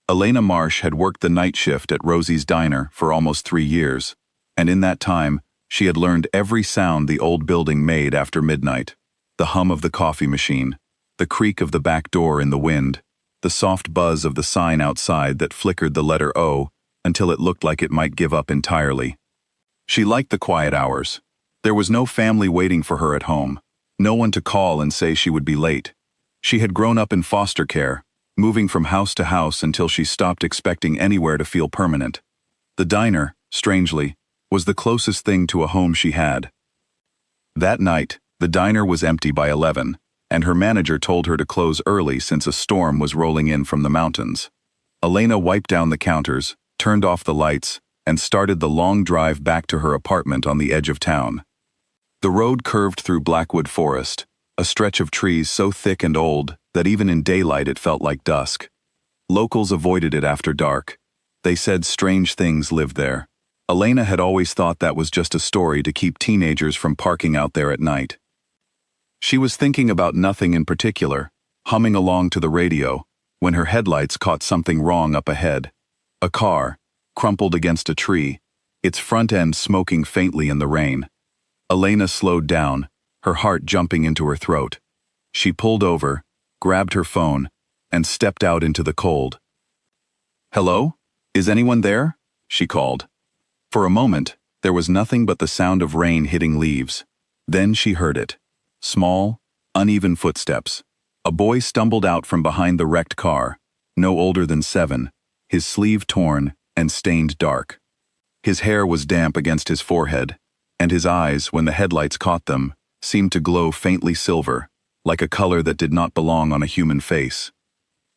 Elena Marsh had worked the night shift at Rosie's Diner for almost 3 years, and in that time, she had learned every sound the old building made after midnight. The hum of the coffee machine, the creak of the back door in the wind, the soft buzz of the sign outside that flickered the letter O until it looked like it might give up entirely. She liked the quiet hours. There was no family waiting for her at home, no one to call and say she would be late. She had grown up in foster care, moving from house to house until she stopped expecting anywhere to feel permanent. The diner, strangely, was the closest thing to a home she had. That night, the diner was empty by 11, and her manager told her to close early since a storm was rolling in from the mountains. Elena wiped down the counters, turned off the lights, and started the long drive back to her apartment on the edge of town. The road curved through Blackwood Forest, a stretch of trees so thick and old that even in daylight it felt like dusk. Locals avoided it after dark. They said strange things lived there. Elena had always thought that was just a story to keep teenagers from parking out there at night. She was thinking about nothing in particular, humming along to the radio, when her headlights caught something wrong up ahead. A car, crumpled against a tree, its front end smoking faintly in the rain. Elena slowed down, her heart jumping into her throat. She pulled over, grabbed her phone, and stepped out into the cold. "Hello? Is anyone there?" she called. For a moment, there was nothing but the sound of rain hitting leaves. Then she heard it. Small, uneven footsteps. A boy stumbled out from behind the wrecked car, no older than 7, his sleeve torn and stained dark. His hair was damp against his forehead, and his eyes, when the headlights caught them, seemed to glow faintly silver, like a color that did not belong on a human face.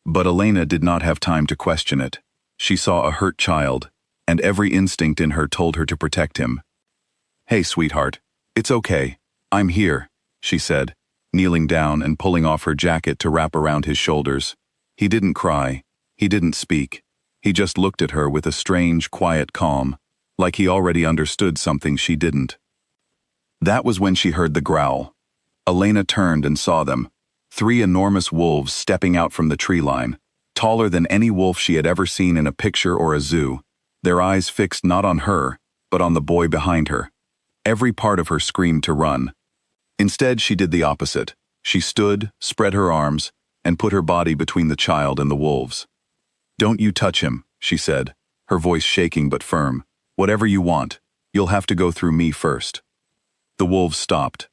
But Elena did not have time to question it. She saw a hurt child, and every instinct in her told her to protect him. "Hey, sweetheart. It's okay. I'm here," she said, kneeling down and pulling off her jacket to wrap around his shoulders. He didn't cry. He didn't speak. He just looked at her with a strange, quiet calm, like he already understood something she didn't. That was when she heard the growl. Elena turned and saw them, 3 enormous wolves stepping out from the tree line, taller than any wolf she had ever seen in a picture or a zoo, their eyes fixed not on her, but on the boy behind her. Every part of her screamed to run. Instead, she did the opposite. She stood, spread her arms, and put her body between the child and the wolves. "Don't you touch him," she said, her voice shaking but firm. "Whatever you want, you'll have to go through me first." The wolves stopped.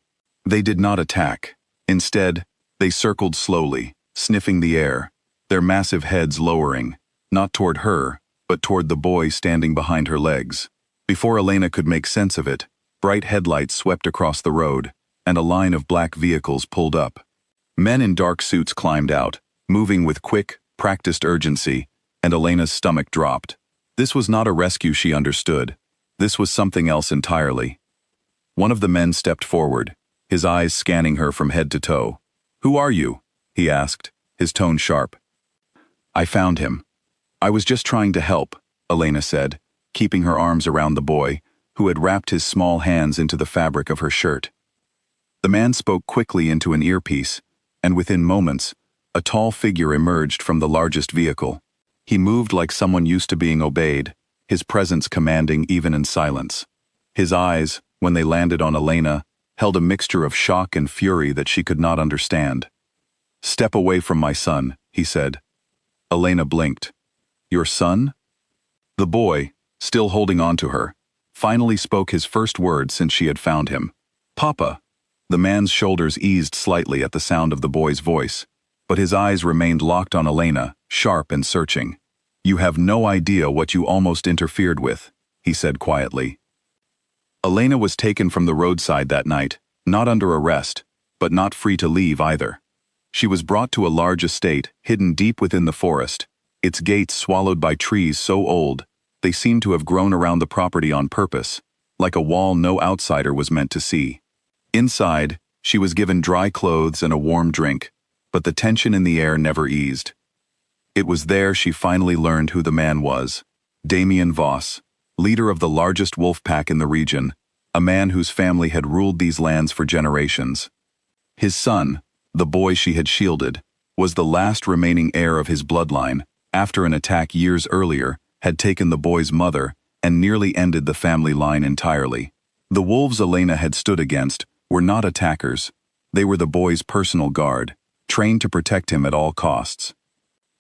They did not attack. Instead, they circled slowly, sniffing the air, their massive heads lowering, not toward her, but toward the boy standing behind her legs. Before Elena could make sense of it, bright headlights swept across the road, and a line of black vehicles pulled up. Men in dark suits climbed out, moving with quick, practiced urgency, and Elena's stomach dropped. This was not a rescue she understood. This was something else entirely. One of the men stepped forward, his eyes scanning her from head to toe. "Who are you?" he asked, his tone sharp. "I found him. I was just trying to help," Elena said, keeping her arms around the boy, who had wrapped his small hands into the fabric of her shirt. The man spoke quickly into an earpiece, and within moments, a tall figure emerged from the largest vehicle. He moved like someone used to being obeyed, his presence commanding even in silence. His eyes, when they landed on Elena, held a mixture of shock and fury that she could not understand. "Step away from my son," he said. Elena blinked. "Your son?" The boy, still holding on to her, finally spoke his first word since she had found him. "Papa." The man's shoulders eased slightly at the sound of the boy's voice, but his eyes remained locked on Elena, sharp and searching. "You have no idea what you almost interfered with," he said quietly. Elena was taken from the roadside that night, not under arrest, but not free to leave either. She was brought to a large estate hidden deep within the forest, its gates swallowed by trees so old they seemed to have grown around the property on purpose, like a wall no outsider was meant to see. Inside, she was given dry clothes and a warm drink, but the tension in the air never eased. It was there she finally learned who the man was, Damien Voss, leader of the largest wolf pack in the region, a man whose family had ruled these lands for generations. His son, the boy she had shielded, was the last remaining heir of his bloodline, after an attack years earlier, had taken the boy's mother and nearly ended the family line entirely. The wolves Elena had stood against were not attackers. They were the boy's personal guard, trained to protect him at all costs.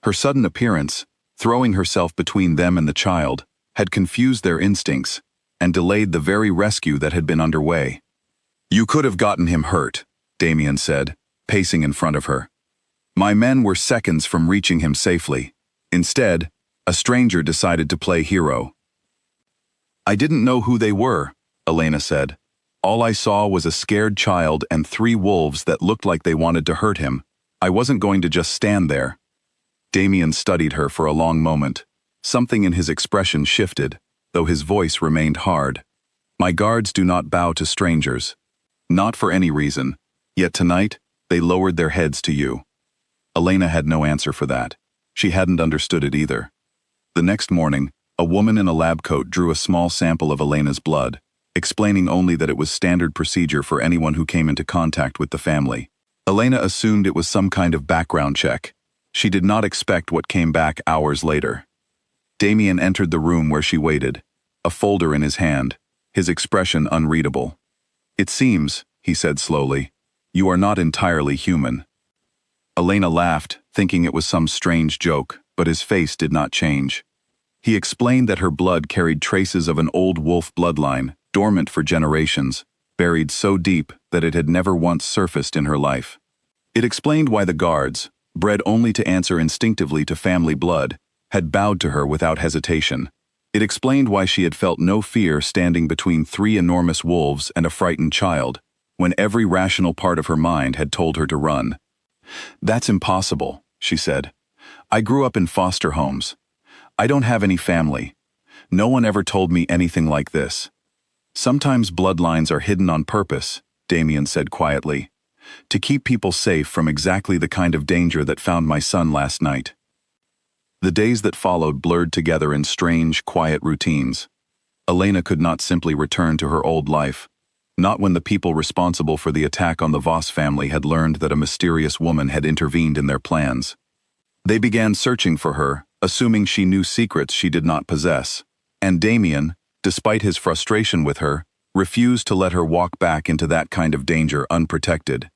Her sudden appearance, throwing herself between them and the child, had confused their instincts and delayed the very rescue that had been underway. "You could have gotten him hurt," Damien said, pacing in front of her. "My men were seconds from reaching him safely. Instead, a stranger decided to play hero." "I didn't know who they were," Elena said. "All I saw was a scared child and 3 wolves that looked like they wanted to hurt him. I wasn't going to just stand there." Damien studied her for a long moment. Something in his expression shifted, though his voice remained hard. "My guards do not bow to strangers. Not for any reason. Yet tonight, they lowered their heads to you." Elena had no answer for that. She hadn't understood it either. The next morning, a woman in a lab coat drew a small sample of Elena's blood, explaining only that it was standard procedure for anyone who came into contact with the family. Elena assumed it was some kind of background check. She did not expect what came back hours later. Damien entered the room where she waited, a folder in his hand, his expression unreadable. "It seems," he said slowly, "you are not entirely human." Elena laughed, thinking it was some strange joke, but his face did not change. He explained that her blood carried traces of an old wolf bloodline, dormant for generations, buried so deep that it had never once surfaced in her life. It explained why the guards, bred only to answer instinctively to family blood, had bowed to her without hesitation. It explained why she had felt no fear standing between 3 enormous wolves and a frightened child, when every rational part of her mind had told her to run. "That's impossible," she said. "I grew up in foster homes. I don't have any family. No one ever told me anything like this." "Sometimes bloodlines are hidden on purpose," Damien said quietly, "to keep people safe from exactly the kind of danger that found my son last night." The days that followed blurred together in strange, quiet routines. Elena could not simply return to her old life. Not when the people responsible for the attack on the Voss family had learned that a mysterious woman had intervened in their plans. They began searching for her, assuming she knew secrets she did not possess, and Damien, despite his frustration with her, refused to let her walk back into that kind of danger unprotected.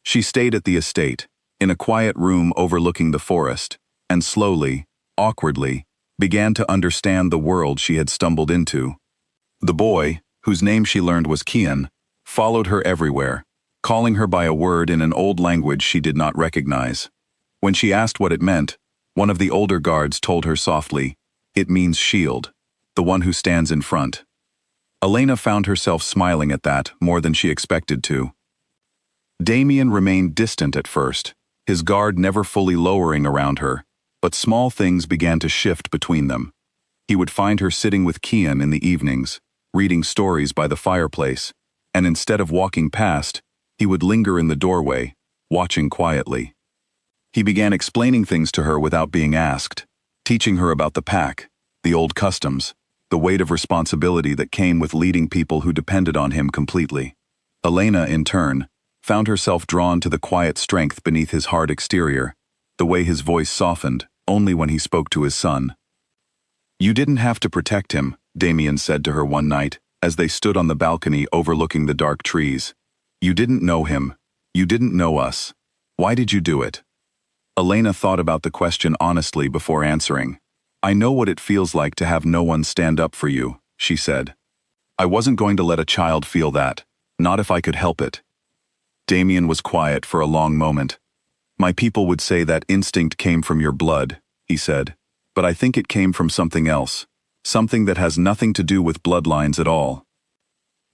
She stayed at the estate, in a quiet room overlooking the forest, and slowly, awkwardly, began to understand the world she had stumbled into. The boy, whose name she learned was Kian, followed her everywhere, calling her by a word in an old language she did not recognize. When she asked what it meant, one of the older guards told her softly, "It means shield, the one who stands in front." Elena found herself smiling at that more than she expected to. Damien remained distant at first, his guard never fully lowering around her, but small things began to shift between them. He would find her sitting with Kian in the evenings, reading stories by the fireplace, and instead of walking past, he would linger in the doorway, watching quietly. He began explaining things to her without being asked, teaching her about the pack, the old customs, the weight of responsibility that came with leading people who depended on him completely. Elena, in turn, found herself drawn to the quiet strength beneath his hard exterior, the way his voice softened only when he spoke to his son. "You didn't have to protect him," Damien said to her one night, as they stood on the balcony overlooking the dark trees. "You didn't know him. You didn't know us. Why did you do it?" Elena thought about the question honestly before answering. "I know what it feels like to have no one stand up for you," she said. "I wasn't going to let a child feel that, not if I could help it." Damien was quiet for a long moment. "My people would say that instinct came from your blood," he said, "but I think it came from something else, something that has nothing to do with bloodlines at all."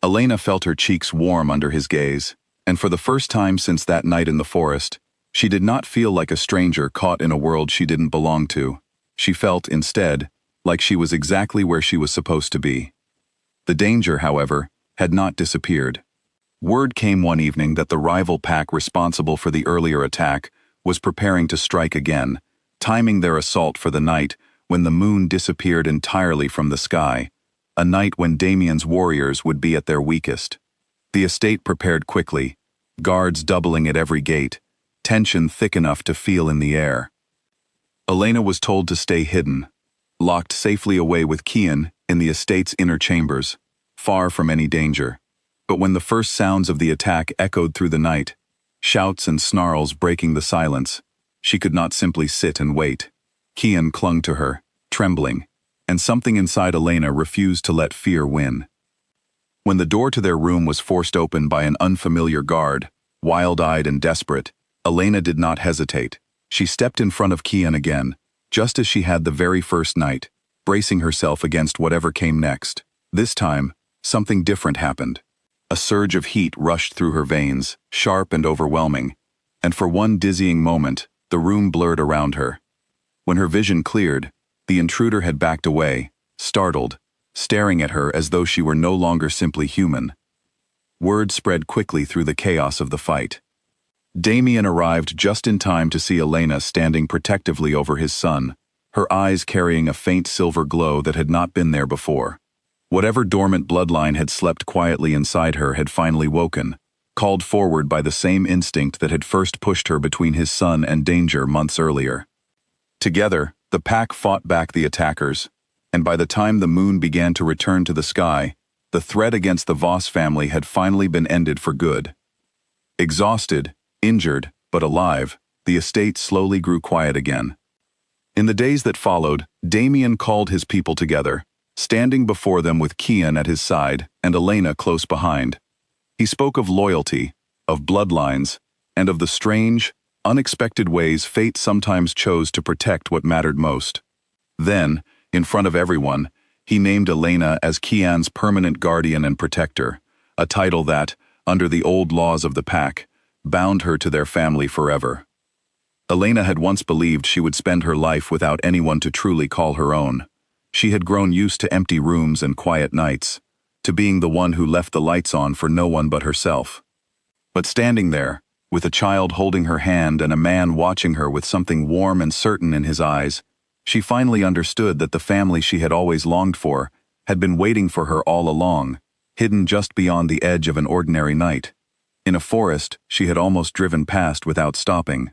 Elena felt her cheeks warm under his gaze, and for the first time since that night in the forest, she did not feel like a stranger caught in a world she didn't belong to. She felt, instead, like she was exactly where she was supposed to be. The danger, however, had not disappeared. Word came one evening that the rival pack responsible for the earlier attack was preparing to strike again, timing their assault for the night when the moon disappeared entirely from the sky, a night when Damien's warriors would be at their weakest. The estate prepared quickly, guards doubling at every gate, tension thick enough to feel in the air. Elena was told to stay hidden, locked safely away with Kian in the estate's inner chambers, far from any danger. But when the first sounds of the attack echoed through the night, shouts and snarls breaking the silence, she could not simply sit and wait. Kian clung to her, trembling, and something inside Elena refused to let fear win. When the door to their room was forced open by an unfamiliar guard, wild-eyed and desperate, Elena did not hesitate. She stepped in front of Kian again, just as she had the very first night, bracing herself against whatever came next. This time, something different happened. A surge of heat rushed through her veins, sharp and overwhelming, and for one dizzying moment, the room blurred around her. When her vision cleared, the intruder had backed away, startled, staring at her as though she were no longer simply human. Word spread quickly through the chaos of the fight. Damien arrived just in time to see Elena standing protectively over his son, her eyes carrying a faint silver glow that had not been there before. Whatever dormant bloodline had slept quietly inside her had finally woken, called forward by the same instinct that had first pushed her between his son and danger months earlier. Together, the pack fought back the attackers, and by the time the moon began to return to the sky, the threat against the Voss family had finally been ended for good. Exhausted, injured, but alive, the estate slowly grew quiet again. In the days that followed, Damien called his people together, standing before them with Kian at his side and Elena close behind. He spoke of loyalty, of bloodlines, and of the strange, unexpected ways fate sometimes chose to protect what mattered most. Then, in front of everyone, he named Elena as Kian's permanent guardian and protector, a title that, under the old laws of the pack, bound her to their family forever. Elena had once believed she would spend her life without anyone to truly call her own. She had grown used to empty rooms and quiet nights, to being the one who left the lights on for no one but herself. But standing there, with a child holding her hand and a man watching her with something warm and certain in his eyes, she finally understood that the family she had always longed for had been waiting for her all along, hidden just beyond the edge of an ordinary night. In a forest she had almost driven past without stopping.